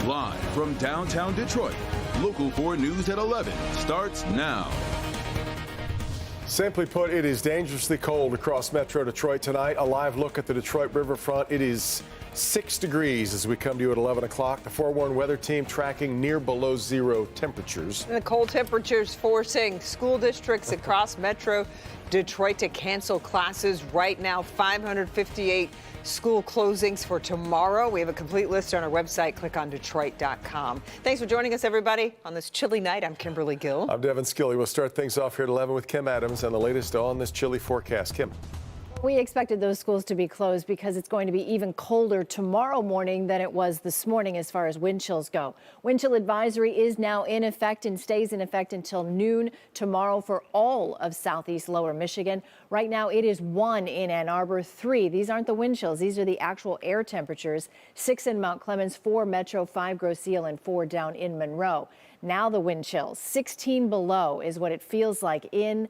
Live from downtown Detroit, Local 4 News at 11 starts now. Simply put, it is dangerously cold across Metro Detroit tonight. A live look at the Detroit riverfront. It is 6 degrees as we come to you at 11 o'clock. The forewarned weather team tracking near below zero temperatures. And the cold temperatures forcing school districts across Metro Detroit to cancel classes right now. 558 school closings for tomorrow. We have a complete list on our website. Click on Detroit.com. Thanks for joining us, everybody, on this chilly night. I'm Kimberly Gill. I'm Devin Skilly. We'll start things off here at 11 with Kim Adams and the latest on this chilly forecast. Kim. We expected those schools to be closed because it's going to be even colder tomorrow morning than it was this morning as far as wind chills go. Wind chill advisory is now in effect and stays in effect until noon tomorrow for all of southeast lower Michigan. Right now it is 1 in Ann Arbor, 3. These aren't the wind chills. These are the actual air temperatures. 6 in Mount Clemens, 4 Metro, 5 Grosse Ile, and 4 down in Monroe. Now the wind chills, 16 below is what it feels like in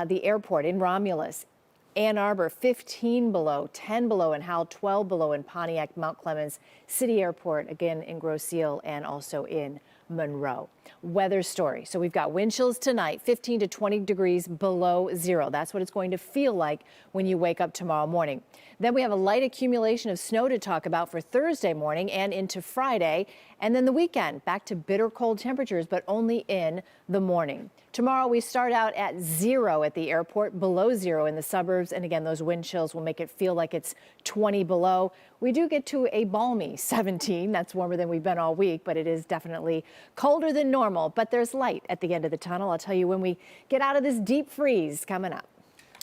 the airport in Romulus. Ann Arbor, 15 below, 10 below in Howell, 12 below in Pontiac, Mount Clemens, City Airport, again in Grosse Ile, and also in Monroe. Weather story. So we've got wind chills tonight, 15 to 20 degrees below zero. That's what it's going to feel like when you wake up tomorrow morning. Then we have a light accumulation of snow to talk about for Thursday morning and into Friday. And then the weekend, back to bitter cold temperatures, but only in the morning. Tomorrow we start out at 0 at the airport, below 0 in the suburbs. And again, those wind chills will make it feel like it's 20 below. We do get to a balmy 17. That's warmer than we've been all week, but it is definitely colder than normal. But there's light at the end of the tunnel. I'll tell you when we get out of this deep freeze coming up.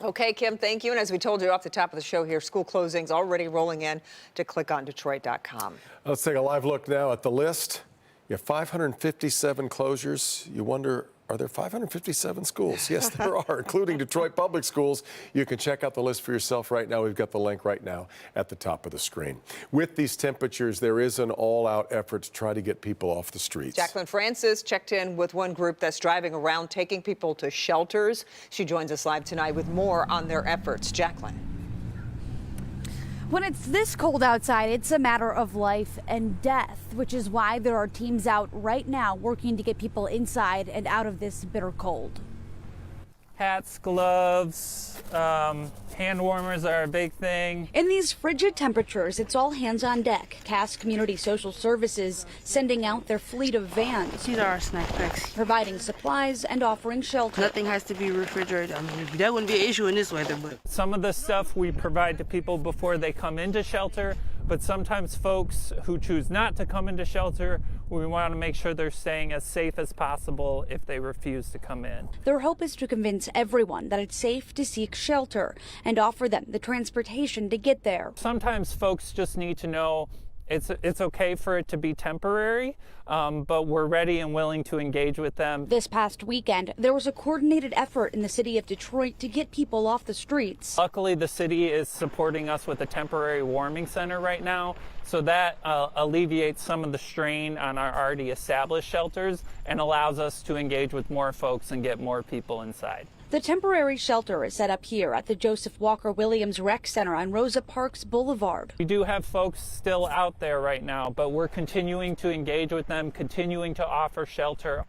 Okay, Kim, thank you. And as we told you off the top of the show here, school closings already rolling in to clickondetroit.com. Let's take a live look now at the list. You have 557 closures. You wonder, are there 557 schools? Yes, there are, including Detroit Public Schools. You can check out the list for yourself right now. We've got the link right now at the top of the screen. With these temperatures, there is an all-out effort to try to get people off the streets. Jacqueline Francis checked in with one group that's driving around taking people to shelters. She joins us live tonight with more on their efforts. Jacqueline. When it's this cold outside, it's a matter of life and death, which is why there are teams out right now working to get people inside and out of this bitter cold. Hats, gloves, hand warmers are a big thing. In these frigid temperatures, it's all hands on deck. Cass Community Social Services sending out their fleet of vans. These are our snack packs. Providing supplies and offering shelter. Nothing has to be refrigerated. I mean, that wouldn't be an issue in this weather, but Some of the stuff we provide to people before they come into shelter, but sometimes folks who choose not to come into shelter, we want to make sure they're staying as safe as possible if they refuse to come in. Their hope is to convince everyone that it's safe to seek shelter and offer them the transportation to get there. Sometimes folks just need to know it's okay for it to be temporary, but we're ready and willing to engage with them. This past weekend, there was a coordinated effort in the city of Detroit to get people off the streets. Luckily, the city is supporting us with a temporary warming center right now, so that alleviates some of the strain on our already established shelters and allows us to engage with more folks and get more people inside. The temporary shelter is set up here at the Joseph Walker Williams Rec Center on Rosa Parks Boulevard. We do have folks still out there right now, but we're continuing to engage with them, continuing to offer shelter.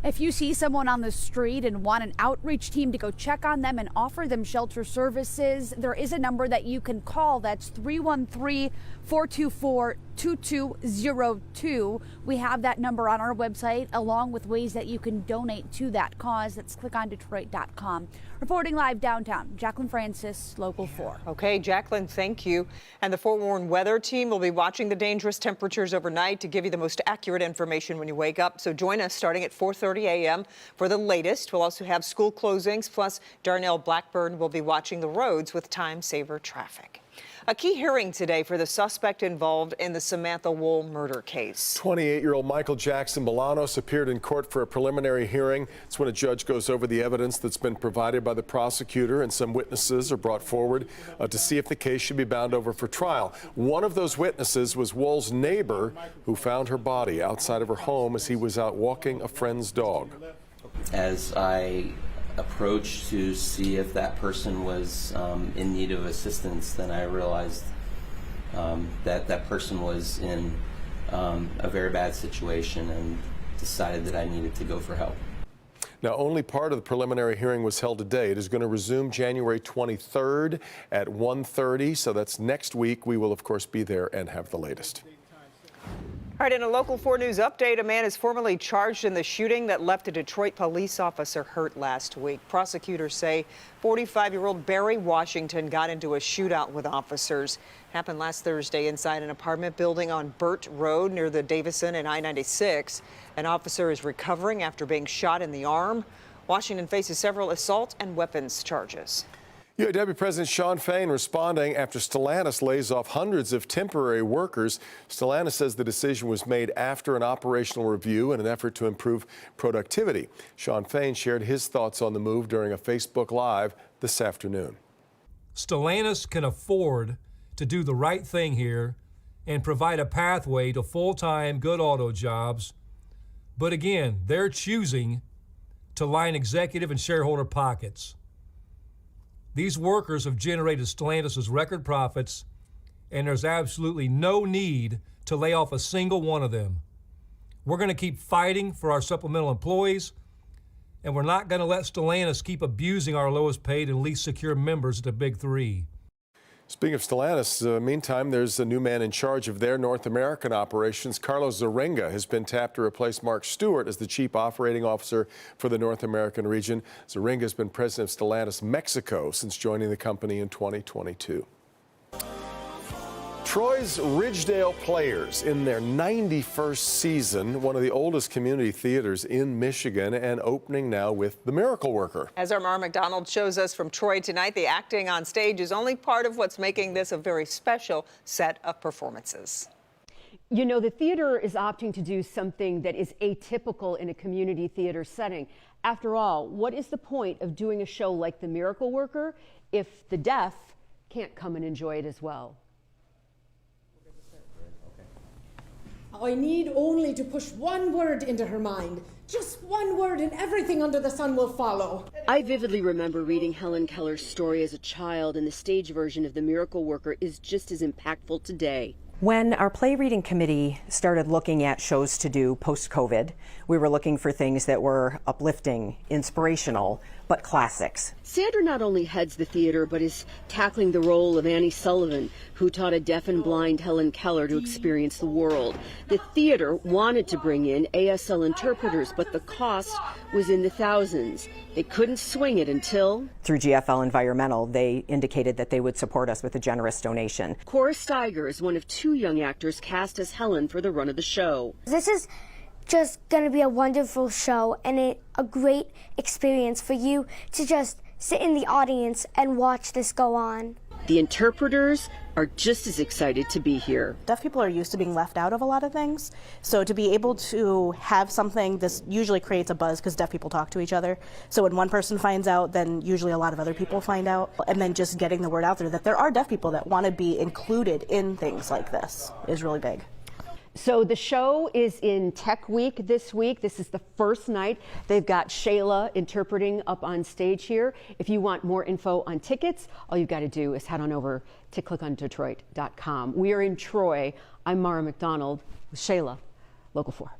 If you see someone on the street and want an outreach team to go check on them and offer them shelter services, there is a number that you can call. That's 313-424-2202. We have that number on our website, along with ways that you can donate to that cause. That's clickondetroit.com. Reporting live downtown, Jacqueline Francis, Local 4. Okay, Jacqueline, thank you. And the forewarned weather team will be watching the dangerous temperatures overnight to give you the most accurate information when you wake up. So join us starting at 4:30 a.m. for the latest. We'll also have school closings, plus Darnell Blackburn will be watching the roads with time-saver traffic. A key hearing today for the suspect involved in the Samantha Wool murder case. 28-year-old Michael Jackson Bolanos appeared in court for a preliminary hearing. It's when a judge goes over the evidence that's been provided by the prosecutor, and some witnesses are brought forward to see if the case should be bound over for trial. One of those witnesses was Wool's neighbor, who found her body outside of her home as he was out walking a friend's dog. As I approached to see if that person was in need of assistance, then I realized that person was in a very bad situation and decided that I needed to go for help. Now, only part of the preliminary hearing was held today. It is going to resume January 23rd at 1:30, so that's next week. We will, of course, be there and have the latest. All right, in a Local 4 News update, a man is formally charged in the shooting that left a Detroit police officer hurt last week. Prosecutors say 45-year-old Barry Washington got into a shootout with officers. Happened last Thursday inside an apartment building on Burt Road near the Davison and I-96. An officer is recovering after being shot in the arm. Washington faces several assault and weapons charges. UAW President Shawn Fain responding after Stellantis lays off hundreds of temporary workers. Stellantis says the decision was made after an operational review in an effort to improve productivity. Shawn Fain shared his thoughts on the move during a Facebook Live this afternoon. Stellantis can afford to do the right thing here and provide a pathway to full-time good auto jobs. But again, they're choosing to line executive and shareholder pockets. These workers have generated Stellantis' record profits, and there's absolutely no need to lay off a single one of them. We're going to keep fighting for our supplemental employees, and we're not going to let Stellantis keep abusing our lowest paid and least secure members at the Big Three. Speaking of Stellantis, meantime, there's a new man in charge of their North American operations. Carlos Zarenga has been tapped to replace Mark Stewart as the chief operating officer for the North American region. Zarenga has been president of Stellantis Mexico since joining the company in 2022. Troy's Ridgedale Players in their 91st season, one of the oldest community theaters in Michigan, and opening now with The Miracle Worker. As our Mara McDonald shows us from Troy tonight, the acting on stage is only part of what's making this a very special set of performances. You know, the theater is opting to do something that is atypical in a community theater setting. After all, what is the point of doing a show like The Miracle Worker if the deaf can't come and enjoy it as well? I need only to push one word into her mind. Just one word and everything under the sun will follow. I vividly remember reading Helen Keller's story as a child, and the stage version of The Miracle Worker is just as impactful today. When our play reading committee started looking at shows to do post-COVID, we were looking for things that were uplifting, inspirational, but classics. Sandra not only heads the theater, but is tackling the role of Annie Sullivan, who taught a deaf and blind Helen Keller to experience the world. The theater wanted to bring in ASL interpreters, but the cost was in the thousands. They couldn't swing it until... Through GFL Environmental, they indicated that they would support us with a generous donation. Cora Steiger is one of two young actors cast as Helen for the run of the show. This is just going to be a wonderful show and a great experience for you to just sit in the audience and watch this go on. The interpreters are just as excited to be here. Deaf people are used to being left out of a lot of things, so to be able to have something, this usually creates a buzz because deaf people talk to each other. So when one person finds out, then usually a lot of other people find out. And then just getting the word out there that there are deaf people that want to be included in things like this is really big. So the show is in Tech Week this week. This is the first night. They've got Shayla interpreting up on stage here. If you want more info on tickets, all you've got to do is head on over to clickondetroit.com. We are in Troy. I'm Mara McDonald with Shayla, Local 4.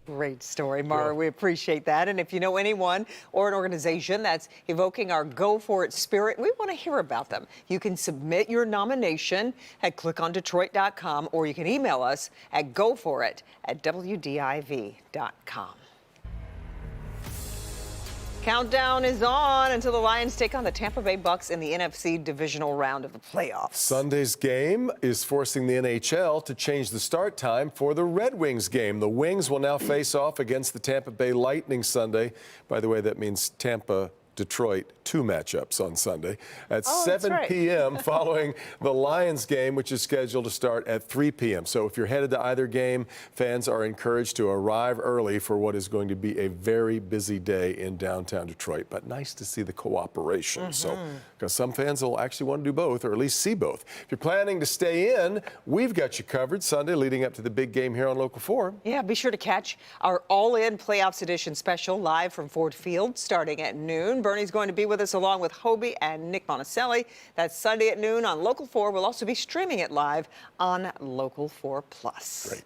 Great story, Mara. We appreciate that. And if you know anyone or an organization that's evoking our Go For It spirit, we want to hear about them. You can submit your nomination at clickondetroit.com, or you can email us at goforit@wdiv.com. Countdown is on until the Lions take on the Tampa Bay Bucks in the NFC divisional round of the playoffs. Sunday's game is forcing the NHL to change the start time for the Red Wings game. The Wings will now face off against the Tampa Bay Lightning Sunday. By the way, that means Tampa Detroit, 2 matchups on Sunday at 7 p.m. following the Lions game, which is scheduled to start at 3 p.m. So if you're headed to either game, fans are encouraged to arrive early for what is going to be a very busy day in downtown Detroit. But nice to see the cooperation. So, because some fans will actually want to do both, or at least see both. If you're planning to stay in, we've got you covered Sunday leading up to the big game here on Local 4. Yeah, be sure to catch our All In Playoffs Edition special live from Ford Field starting at noon. Bernie's going to be with us along with Hobie and Nick Monticelli. That's Sunday at noon on Local 4. We'll also be streaming it live on Local 4 Plus. Great.